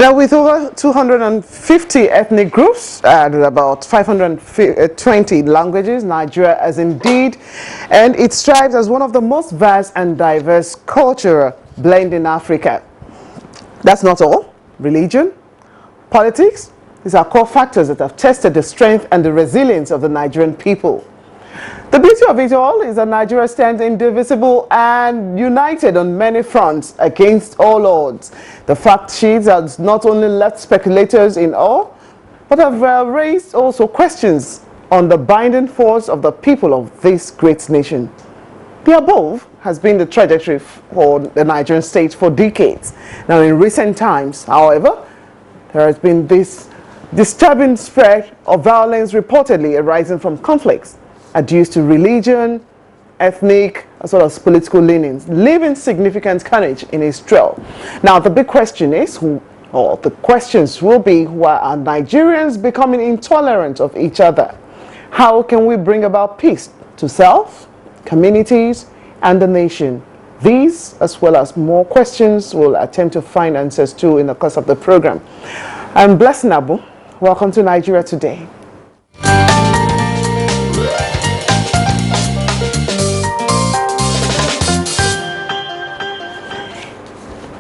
Now, with over 250 ethnic groups and about 520 languages, Nigeria is indeed, and it strives as one of the most vast and diverse cultural blend in Africa. That's not all. Religion, politics, these are core factors that have tested the strength and the resilience of the Nigerian people. The beauty of it all is that Nigeria stands indivisible and united on many fronts against all odds. The fact sheet has not only left speculators in awe, but have raised also questions on the binding force of the people of this great nation. The above has been the trajectory for the Nigerian state for decades. Now, in recent times, however, there has been this disturbing spread of violence reportedly arising from conflicts adduced to religion, ethnic, as well as political leanings, leaving significant carnage in its trail. Now, the big question is, or the questions will be, why are Nigerians becoming intolerant of each other? How can we bring about peace to self, communities, and the nation? These, as well as more questions, we'll attempt to find answers to in the course of the program. I'm Blessing Abu. Welcome to Nigeria Today.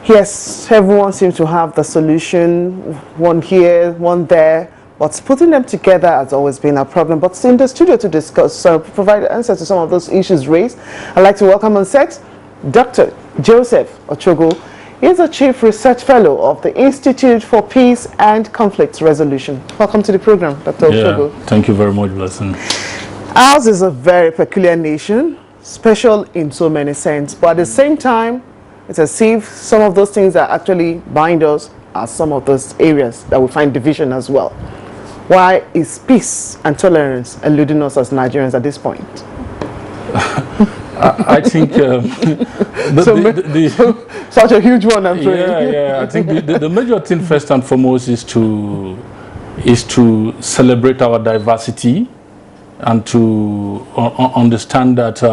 Yes, everyone seems to have the solution, one here, one there, but putting them together has always been a problem. But in the studio to discuss, provide answers to some of those issues raised, I'd like to welcome on set Dr. Joseph Ochogo. He is a Chief Research Fellow of the Institute for Peace and Conflict Resolution. Welcome to the program, Dr. Ochogo. Thank you very much, Blessing. Ours is a very peculiar nation, special in so many sense, but at the same time, it's as if some of those things that actually bind us are some of those areas that we find division as well. Why is peace and tolerance eluding us as Nigerians at this point? I think such a huge one. I'm saying. Yeah. I think the major thing first and foremost is to celebrate our diversity and to understand that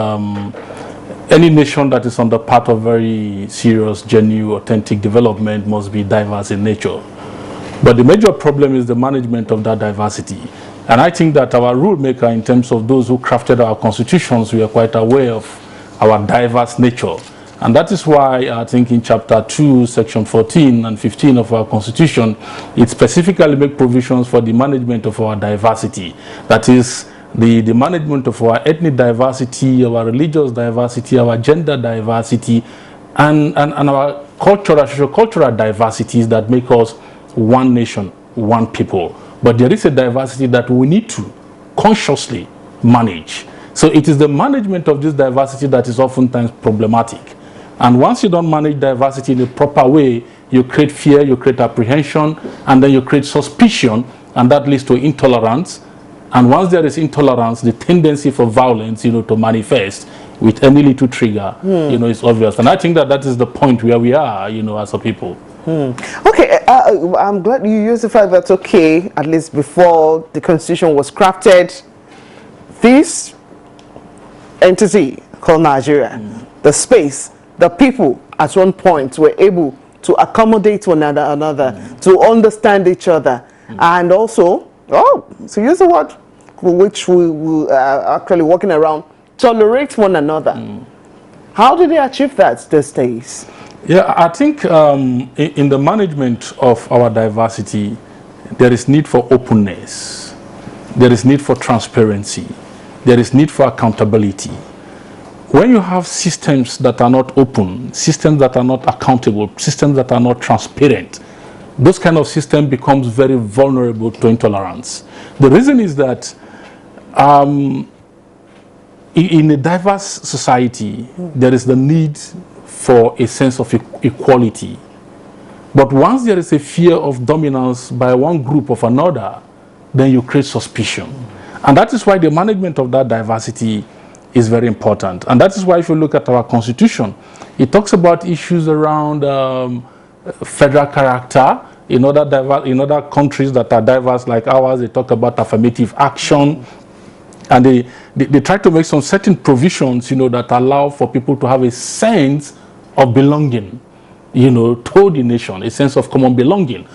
any nation that is on the path of very serious, genuine, authentic development must be diverse in nature. But the major problem is the management of that diversity. And I think that our rule maker, in terms of those who crafted our constitutions, we are quite aware of our diverse nature. And that is why I think in Chapter 2, Section 14 and 15 of our Constitution, it specifically makes provisions for the management of our diversity. That is, the management of our ethnic diversity, our religious diversity, our gender diversity, and our cultural, socio-cultural diversities that make us one nation, one people. But there is a diversity that we need to consciously manage. So it is the management of this diversity that is oftentimes problematic. And once you don't manage diversity in a proper way, you create fear, you create apprehension, and then you create suspicion, and that leads to intolerance. And once there is intolerance, the tendency for violence, to manifest with any little trigger, is obvious. And I think that that is the point where we are, as a people. Okay, I'm glad you used the fact that, okay, at least before the Constitution was crafted, this entity called Nigeria, the space, the people at one point were able to accommodate one another, to understand each other, and also, to use the word which we are actually walking around, tolerate one another. How did they achieve that these days? Yeah, I think in the management of our diversity, there is need for openness, there is need for transparency, there is need for accountability. When you have systems that are not open, systems that are not accountable, systems that are not transparent, those kind of systems becomes very vulnerable to intolerance. The reason is that in a diverse society, there is the need for a sense of equality. But once there is a fear of dominance by one group of another, then you create suspicion. And that is why the management of that diversity is very important. And that is why if you look at our Constitution, it talks about issues around federal character. In other countries that are diverse like ours, they talk about affirmative action. And they try to make some certain provisions, that allow for people to have a sense of belonging. you know, to the nation, a sense of common belonging.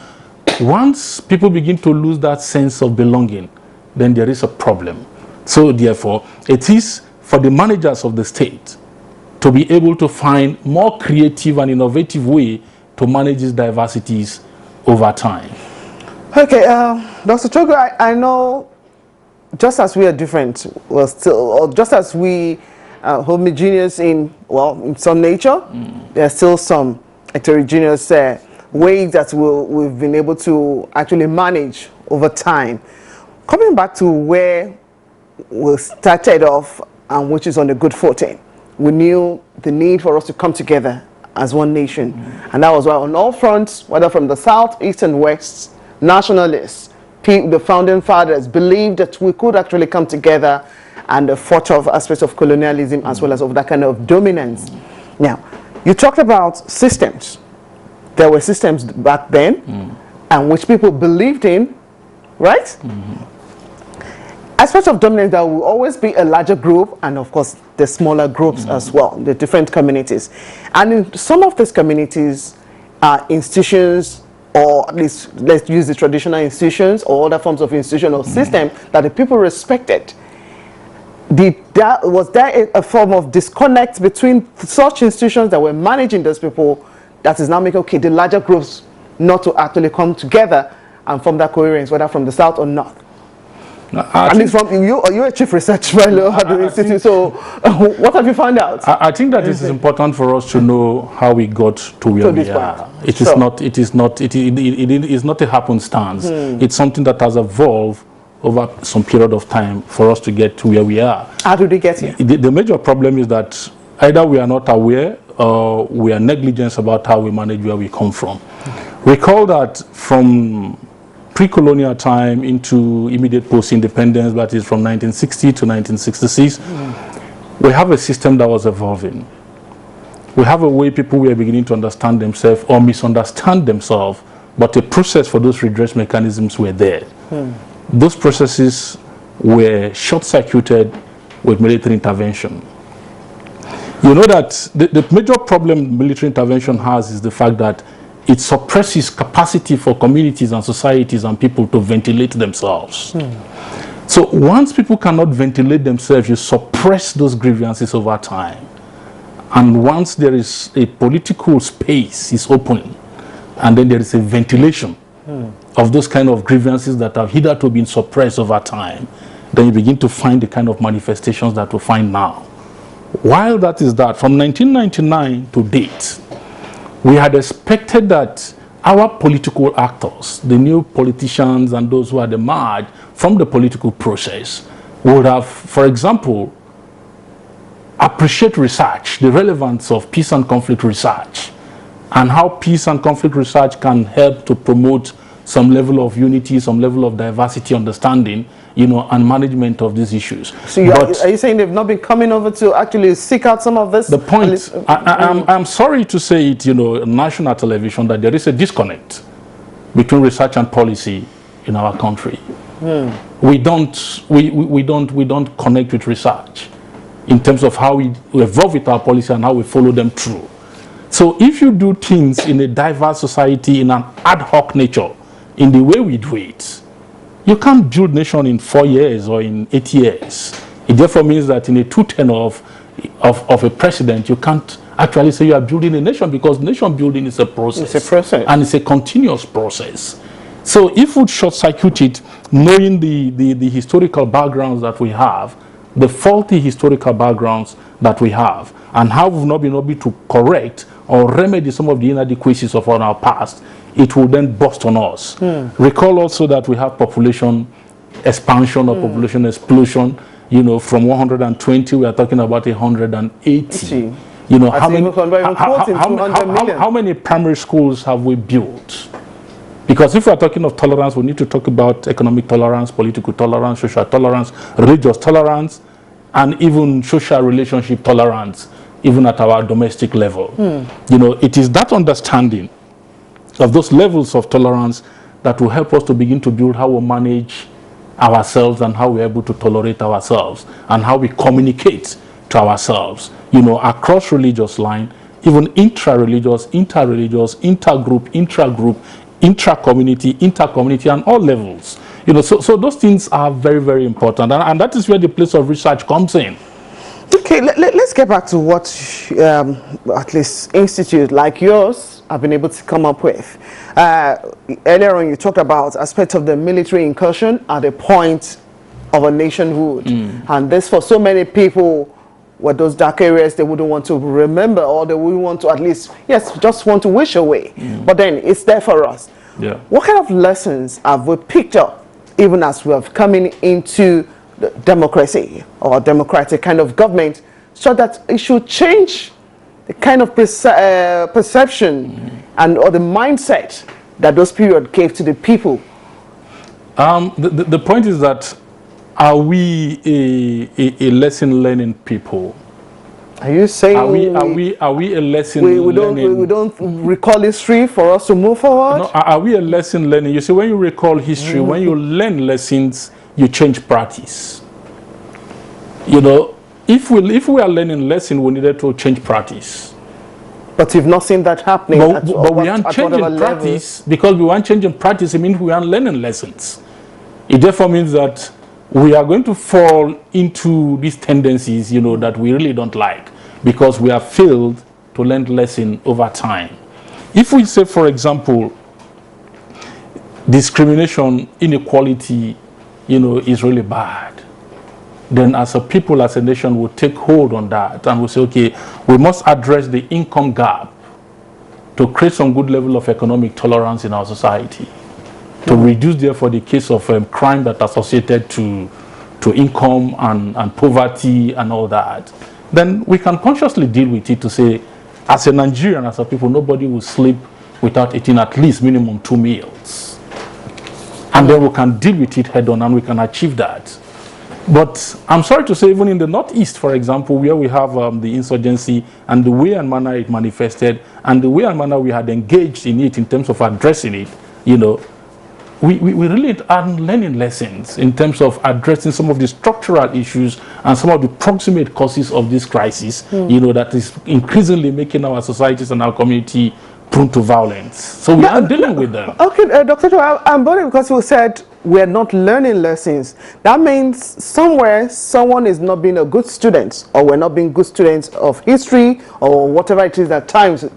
Once people begin to lose that sense of belonging, then there is a problem. So therefore, it is for the managers of the state to be able to find more creative and innovative way to manage these diversities over time. Okay, Dr. Chogo, I know just as we are different, we're still, or just as we are homogeneous in, well, in some nature, there are still some heterogeneous ways that we've been able to actually manage over time. Coming back to where we started off, and which is on a good footing, we knew the need for us to come together as one nation. And that was why on all fronts, whether from the south, east, and west, nationalists, the founding fathers believed that we could actually come together and fought off aspects of colonialism as well as of that kind of dominance. Now, you talked about systems. There were systems back then, and which people believed in, right? Aspects of dominance, there will always be a larger group, and of course the smaller groups as well, the different communities. And in some of these communities are institutions, or at least let's use the traditional institutions or other forms of institutional system that the people respected. Was there a form of disconnect between such institutions that were managing those people that is now making, okay, the larger groups not to actually come together and form that coherence, whether from the south or north? At least from you, you're a chief research fellow at the institute, so what have you found out? I think that it is important for us to know how we got to where we are. It is not a happenstance. It's something that has evolved over some period of time for us to get to where we are. How did we get here? The major problem is that either we are not aware or we are negligent about how we manage where we come from. Recall that from pre-colonial time into immediate post-independence, that is from 1960 to 1966, we have a system that was evolving. We have a way people were beginning to understand themselves or misunderstand themselves, but a process for those redress mechanisms were there. Those processes were short-circuited with military intervention. You know that the major problem military intervention has is the fact that it suppresses capacity for communities and societies and people to ventilate themselves. So once people cannot ventilate themselves, you suppress those grievances over time. And once there is a political space is open, and then there is a ventilation of those kind of grievances that have hitherto been suppressed over time, then you begin to find the kind of manifestations that we find now. While that is that, from 1999 to date, we had expected that our political actors, the new politicians and those who had emerged from the political process, would have, for example, appreciate research, the relevance of peace and conflict research, and how peace and conflict research can help to promote some level of unity, some level of diversity, understanding, you know, and management of these issues. So are you saying they've not been coming over to actually seek out some of this? The point, I'm sorry to say it, you know, on national television, that there is a disconnect between research and policy in our country. We don't connect with research in terms of how we evolve with our policy and how we follow them through. So if you do things in a diverse society in an ad hoc nature, in the way we do it, you can't build nation in 4 years or in 8 years. It therefore means that in a two-tenure of a president, you can't actually say you are building a nation, because nation building is a process. It's a process. And it's a continuous process. So if we short-circuit it, knowing the historical backgrounds that we have, the faulty historical backgrounds that we have, and how we've not been able to correct or remedy some of the inadequacies of our past, it will then burst on us. Recall also that we have population expansion or population explosion. You know, from 120, we are talking about 180. You know, how many primary schools have we built? Because if we are talking of tolerance, we need to talk about economic tolerance, political tolerance, social tolerance, religious tolerance, and even social relationship tolerance, even at our domestic level. You know, it is that understanding of those levels of tolerance that will help us to begin to build how we manage ourselves and how we're able to tolerate ourselves and how we communicate to ourselves, you know, across religious line, even intra-religious, inter-religious, intergroup, intra-group, intra-community, inter-community, and all levels. You know, so those things are very, very important, and that is where the place of research comes in. Okay, let's get back to what at least institutes like yours have been able to come up with. Earlier on, you talked about aspects of the military incursion at the point of a nationhood, and this for so many people were those dark areas they wouldn't want to remember, or they wouldn't want to, at least, yes, just want to wish away. But then it's there for us. Yeah. What kind of lessons have we picked up, even as we have coming into the democracy or democratic kind of government, so that it should change the kind of perception and or the mindset that those periods gave to the people? The point is that, are we a lesson learning people? Are you saying are we a lesson learning? We don't recall history for us to move forward? No, are we a lesson learning? You see, when you recall history, when you learn lessons, you change practice. You know, if we are learning lesson, we needed to change practice. But you've not seen that happening. But we aren't changing practice, because we aren't changing practice. It means we aren't learning lessons. It therefore means that we are going to fall into these tendencies, you know, that we really don't like, because we have failed to learn lesson over time. If we say, for example, discrimination, inequality, you know, is really bad, then as a people, as a nation, we'll take hold on that and we'll say, okay, we must address the income gap to create some good level of economic tolerance in our society, to reduce, therefore, the case of crime that are associated to income and poverty and all that. Then we can consciously deal with it to say, as a Nigerian, as a people, nobody will sleep without eating at least minimum 2 meals. And then we can deal with it head on, and we can achieve that. But I'm sorry to say, even in the Northeast, for example, where we have the insurgency and the way and manner it manifested and the way and manner we had engaged in it in terms of addressing it, you know, we really are learning lessons in terms of addressing some of the structural issues and some of the proximate causes of this crisis, you know, that is increasingly making our societies and our community prone to violence. So we are dealing with them. Okay, Dr. Joe, I'm bothered because you said we're not learning lessons. That means somewhere someone is not being a good student, or we're not being good students of history or whatever it is that Times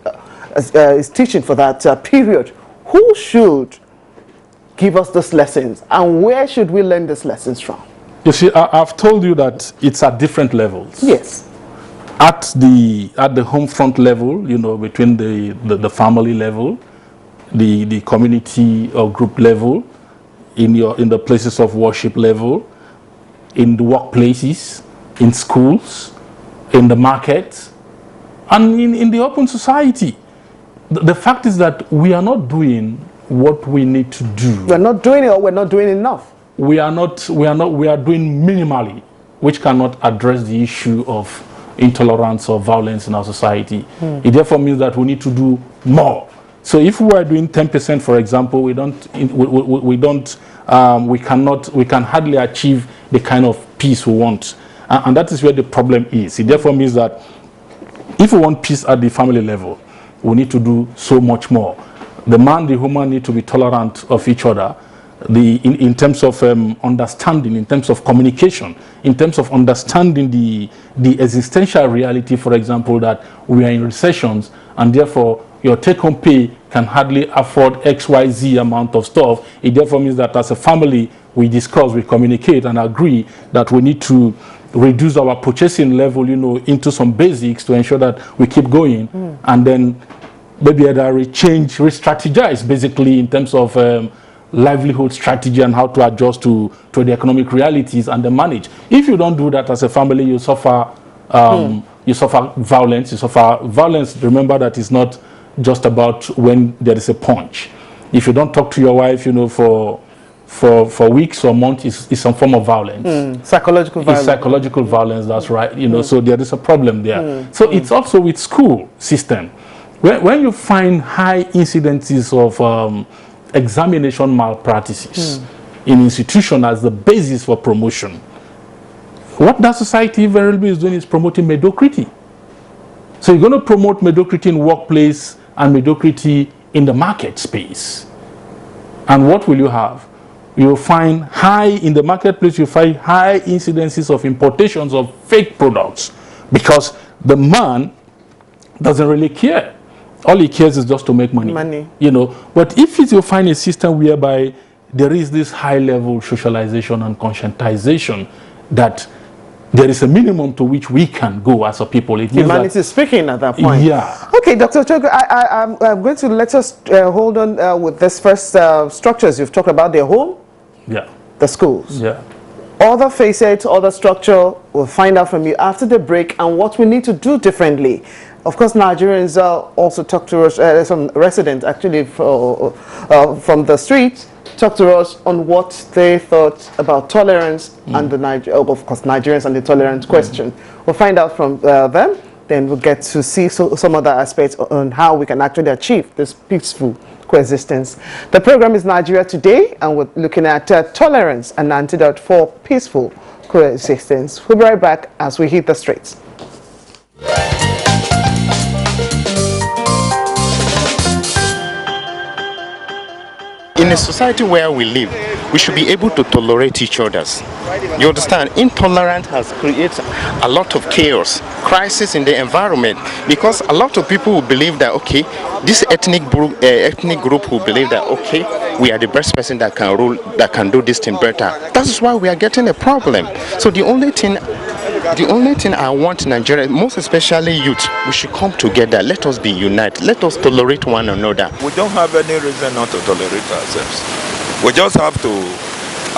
is teaching for that period. Who should give us those lessons, and where should we learn these lessons from? You see, I've told you that it's at different levels. Yes. At the home front level, you know, between the family level, the community or group level, in the places of worship level, in the workplaces, in schools, in the market, and in the open society. The fact is that we are not doing what we need to do. We're not doing it, or we're not doing enough. We are doing minimally, which cannot address the issue of intolerance or violence in our society. It therefore means that we need to do more. So if we are doing 10%, for example, we can hardly achieve the kind of peace we want, and that is where the problem is. It therefore means that if we want peace at the family level, we need to do so much more. The man, the woman need to be tolerant of each other, in terms of understanding, in terms of communication, in terms of understanding the existential reality, for example, that we are in recessions, and therefore your take-home pay can hardly afford XYZ amount of stuff. It therefore means that as a family, we discuss, we communicate, and agree that we need to reduce our purchasing level, you know, into some basics to ensure that we keep going, and then maybe either re-strategize basically in terms of livelihood strategy and how to adjust to the economic realities and then manage. If you don't do that as a family, you suffer violence. You suffer violence. Remember that it's not just about when there is a punch. If you don't talk to your wife, you know, for weeks or months, is some form of violence. Psychological violence. It's psychological violence, that's right. You know, so there is a problem there. So it's also with school system. When you find high incidences of examination malpractices in institution as the basis for promotion, what that society invariably is doing is promoting mediocrity. So you're going to promote mediocrity in workplace and mediocrity in the market space. And what will you have? You'll find high, in the marketplace, you'll find high incidences of importations of fake products because the man doesn't really care. All he cares is just to make money. You know, but if you find a system whereby there is this high level socialization and conscientization that there is a minimum to which we can go as a people. Humanity is speaking at that point. Yeah. Okay, Dr. Chogo, I'm going to let us hold on with this first structures you've talked about, the home, the schools. Other facets, other structure, we'll find out from you after the break and what we need to do differently. Of course, Nigerians also talk to us, some residents actually from the street, talk to us on what they thought about tolerance and the of course Nigerians and the tolerance question. We'll find out from them, then we'll get to see some other aspects on how we can actually achieve this peaceful coexistence. The program is Nigeria Today, and we're looking at tolerance and antidote for peaceful coexistence. We'll be right back as we hit the streets. In a society where we live, we should be able to tolerate each other. You understand? Intolerance has created a lot of chaos, crisis in the environment, because a lot of people will believe that, okay, this ethnic group will believe that, okay, we are the best person that can rule, that can do this thing better. That is why we are getting a problem. So the only thing I want Nigeria, most especially youth, we should come together. Let us be united. Let us tolerate one another. We don't have any reason not to tolerate ourselves. We just have to.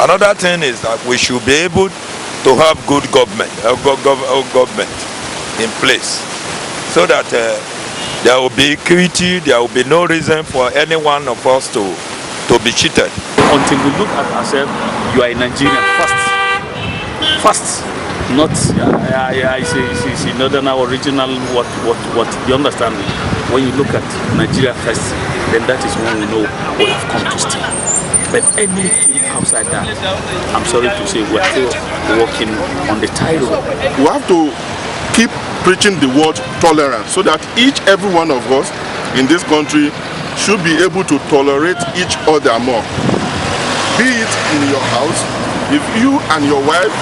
Another thing is that we should be able to have good government in place, so that there will be equity. There will be no reason for any one of us to be cheated. Until we look at ourselves, you are a Nigerian first. Not I say northern or regional, what you understand me. When you look at Nigeria first, then that is when we know we have come to stay. But anything outside that, I'm sorry to say, we're still walking on the tightrope. We have to keep preaching the word tolerance so that every one of us in this country should be able to tolerate each other more. Be it in your house. If you and your wife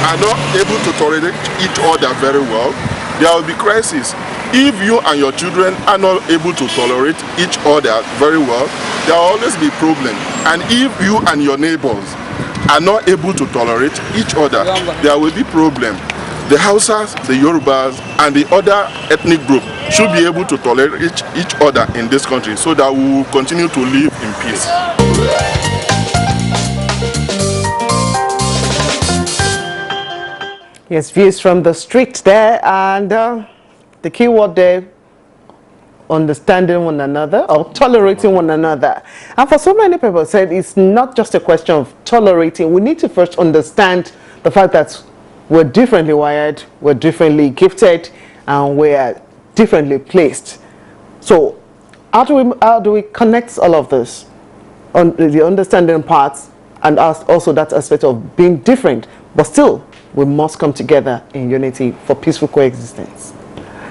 are not able to tolerate each other very well, there will be crisis. If you and your children are not able to tolerate each other very well, there will always be problems. And if you and your neighbors are not able to tolerate each other, there will be problems. The Hausas, the Yorubas, and the other ethnic group should be able to tolerate each other in this country so that we will continue to live in peace. Yes, views from the street there, and the key word there, understanding one another or tolerating one another. And for so many people said it's not just a question of tolerating. We need to first understand the fact that we're differently wired, we're differently gifted, and we're differently placed. So how do we connect all of this on the understanding parts and also that aspect of being different, but still we must come together in unity for peaceful coexistence?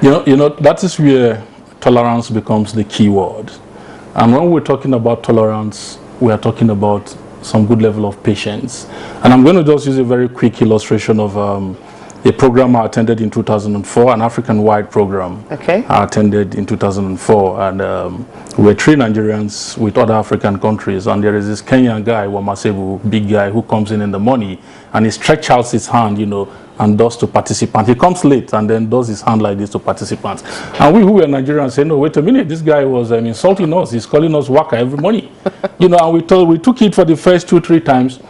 You know, that is where tolerance becomes the key word. And when we're talking about tolerance, we are talking about some good level of patience. And I'm going to just use a very quick illustration of a program I attended in 2004, an African-wide program. Okay. I attended in 2004, and we were 3 Nigerians with other African countries, and there is this Kenyan guy, Wamasebu, big guy, who comes in the morning, and he stretches out his hand, you know, and does to participants. He comes late and then does his hand like this to participants. And we who were Nigerians say, no, wait a minute, this guy was insulting us. He's calling us waka every morning. You know, and we took it for the first 2-3 times.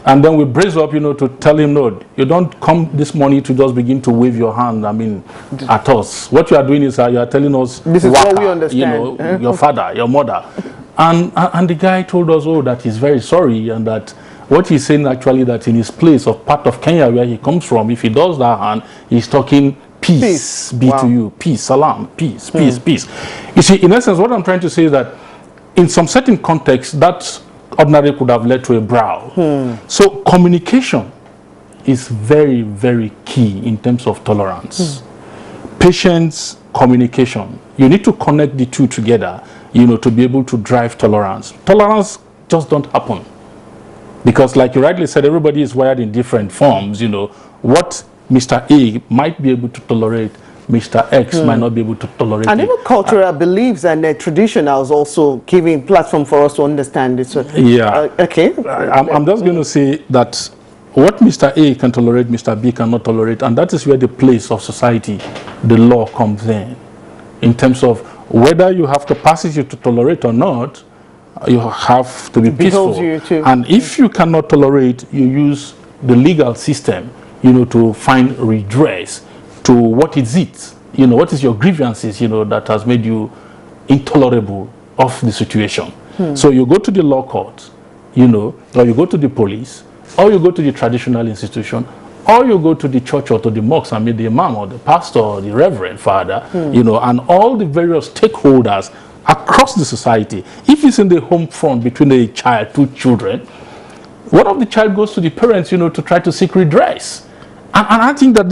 And then we brace up, you know, to tell him, no, you don't come this morning to just begin to wave your hand, at us. What you are doing is you are telling us, this is waka, what we understand. You know, your father, your mother. And the guy told us, oh, that he's very sorry, and that what he's saying actually that in his place of part of Kenya where he comes from, if he does that hand, he's talking peace be to you, peace, salam, peace, peace. You see, in essence, what I'm trying to say is that in some certain context, that ordinarily could have led to a brawl. So communication is very, very key in terms of tolerance. Patience, communication. You need to connect the two together, to be able to drive tolerance. Tolerance just don't happen. Because like you rightly said, everybody is wired in different forms. What Mr. A might be able to tolerate, Mr. X might not be able to tolerate and even cultural beliefs and tradition is also giving platform for us to understand it. So, okay. I'm just going to say that what Mr. A can tolerate, Mr. B cannot tolerate, and that is where the place of society, the law comes in terms of whether you have capacity to tolerate or not. You have to be peaceful. And if you cannot tolerate, you use the legal system, to find redress to what is it, what is your grievances, that has made you intolerable of the situation. So you go to the law court, or you go to the police, or you go to the traditional institution, or you go to the church or to the mosque and meet the imam or the pastor or the reverend father, and all the various stakeholders across the society. If it's in the home front between a child, two children, one of the child goes to the parents, to try to seek redress. And I think that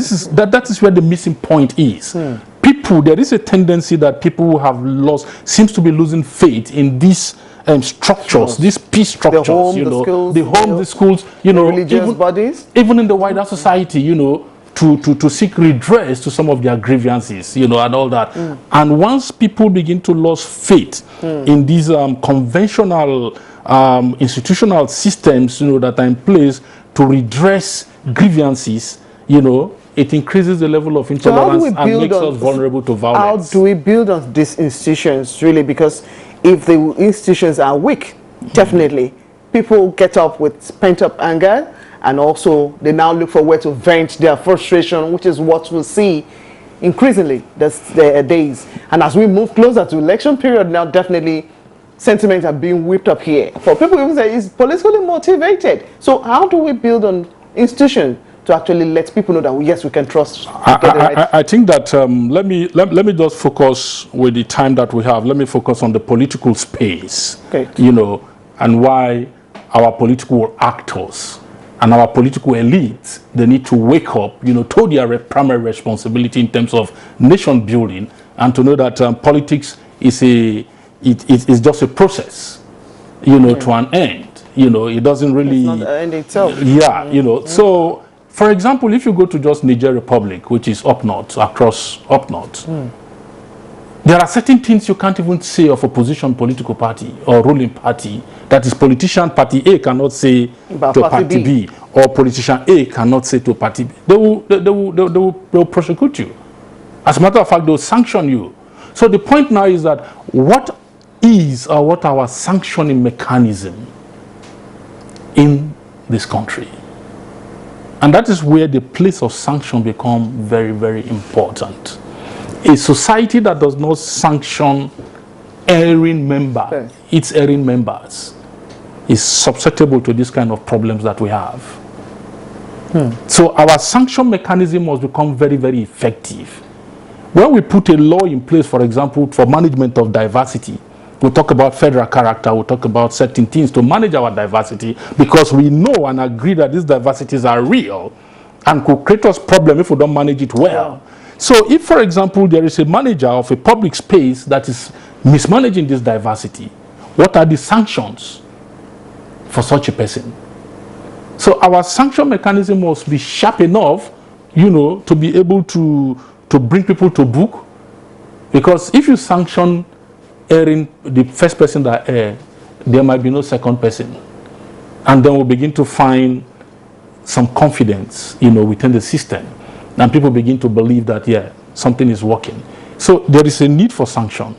that is where the missing point is. People, there is a tendency that people who have seems to be losing faith in these structures, these peace structures, the schools, the religious bodies, even in the wider society, to seek redress to some of their grievances, and all that. And once people begin to lose faith in these conventional institutional systems, that are in place to redress grievances, it increases the level of intolerance and makes us vulnerable to violence. How do we build on these institutions, really? Because if the institutions are weak, definitely people get up with pent-up anger, and also they now look for where to vent their frustration, which is what we'll see increasingly these days. And as we move closer to election period now, definitely sentiments are being whipped up here. For people even say it's politically motivated. So how do we build on institutions to actually let people know that yes, we can trust? I think that let me just focus with the time that we have. Let me focus on the political space, and why our political actors and our political elites, they need to wake up, to their primary responsibility in terms of nation building, and to know that politics is it's just a process, to an end. It doesn't really. It's not the end itself. Yeah, So, for example, if you go to just Niger Republic, which is up north, up north, there are certain things you can't even say of opposition political party or ruling party. That is, politician party A cannot say to party B, or politician A cannot say to party B. They will prosecute you. As a matter of fact, they will sanction you. So the point now is that what is or what our sanctioning mechanism in this country? And that is where the place of sanction becomes very, very important. A society that does not sanction erring members, its erring members, is susceptible to this kind of problems that we have. So our sanction mechanism must become very, very effective. When we put a law in place, for example, for management of diversity, we'll talk about federal character, we'll talk about certain things to manage our diversity, because we know and agree that these diversities are real and could create us problems if we don't manage it well. So if, for example, there is a manager of a public space that is mismanaging this diversity, what are the sanctions for such a person? So our sanction mechanism must be sharp enough, to be able to bring people to book. Because if you sanction erring, the first person that erred, there might be no second person. And then we'll begin to find some confidence, within the system. And people begin to believe that, something is working. So there is a need for sanction.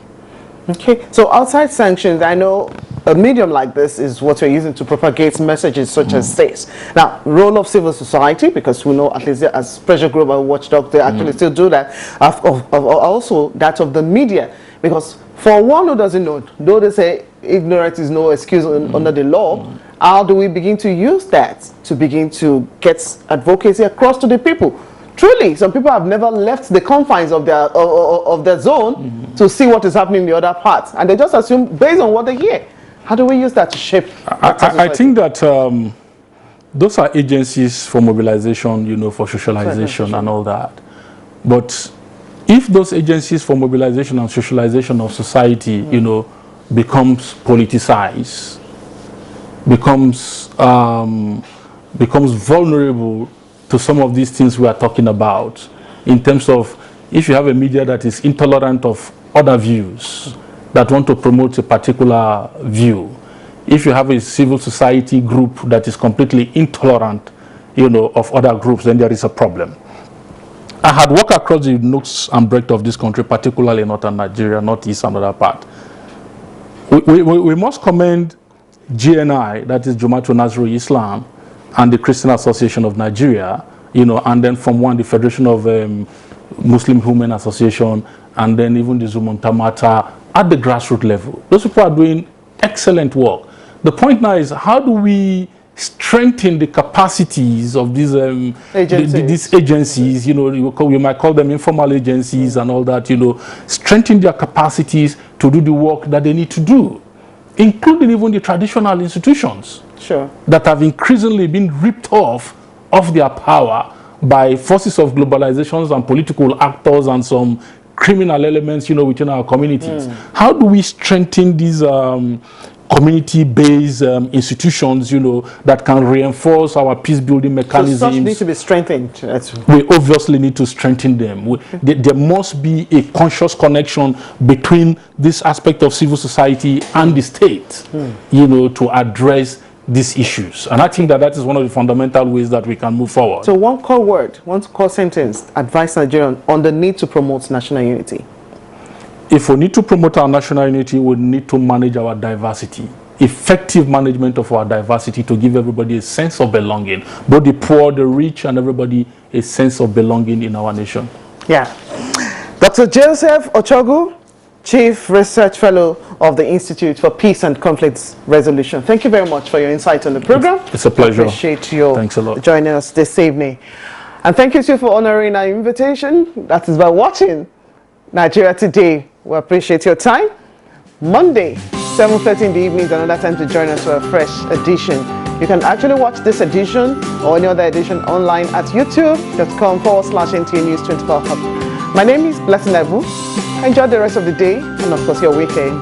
Okay, so outside sanctions, I know a medium like this is what you're using to propagate messages such as this. Now, role of civil society, because we know at least as pressure group and watchdog, they actually still do that. Also that of the media, because for one who doesn't know, though they say ignorance is no excuse under the law, how do we begin to use that to begin to get advocacy across to the people? Truly, some people have never left the confines of their zone to see what is happening in the other parts, and they just assume based on what they hear. How do we use that to shape? I think that those are agencies for mobilization, for socialization and all that. But if those agencies for mobilization and socialization of society, you know, becomes politicized, becomes vulnerable to some of these things we are talking about, in terms of if you have a media that is intolerant of other views, that want to promote a particular view, if you have a civil society group that is completely intolerant, you know, of other groups, then there is a problem. I had walked across the nooks and breadth of this country, particularly northern Nigeria, northeast, and other part. We must commend GNI, that is Jama'at Nasrul Islam, and the Christian Association of Nigeria, you know, and then from one, the Federation of Muslim Women Association, and then even the Zumuntamata at the grassroots level. Those people are doing excellent work. The point now is, how do we strengthen the capacities of these agencies, you know, you might call them informal agencies and all that, you know, strengthen their capacities to do the work that they need to do, including even the traditional institutions that have increasingly been ripped off their power by forces of globalizations and political actors and some criminal elements, you know, within our communities. How do we strengthen these community-based institutions, you know, that can reinforce our peace-building mechanisms? So such need to be strengthened. We obviously need to strengthen them. There must be a conscious connection between this aspect of civil society and the state, you know, to address these issues. And I think that is one of the fundamental ways that we can move forward. So one core word, one core sentence, advise Nigerians on the need to promote national unity. If we need to promote our national unity, we need to manage our diversity. Effective management of our diversity to give everybody a sense of belonging. Both the poor, the rich, and everybody a sense of belonging in our nation. Yeah. Dr. Joseph Ochogu, Chief Research Fellow of the Institute for Peace and Conflict Resolution. Thank you very much for your insight on the program. It's a pleasure. I appreciate you joining us this evening. And thank you too for honoring our invitation. That is by watching Nigeria Today. We appreciate your time. Monday, 7:30 in the evening is another time to join us for a fresh edition. You can actually watch this edition or any other edition online at youtube.com/NTA News 24 Hub. My name is Blessing Ebu. Enjoy the rest of the day and of course your weekend.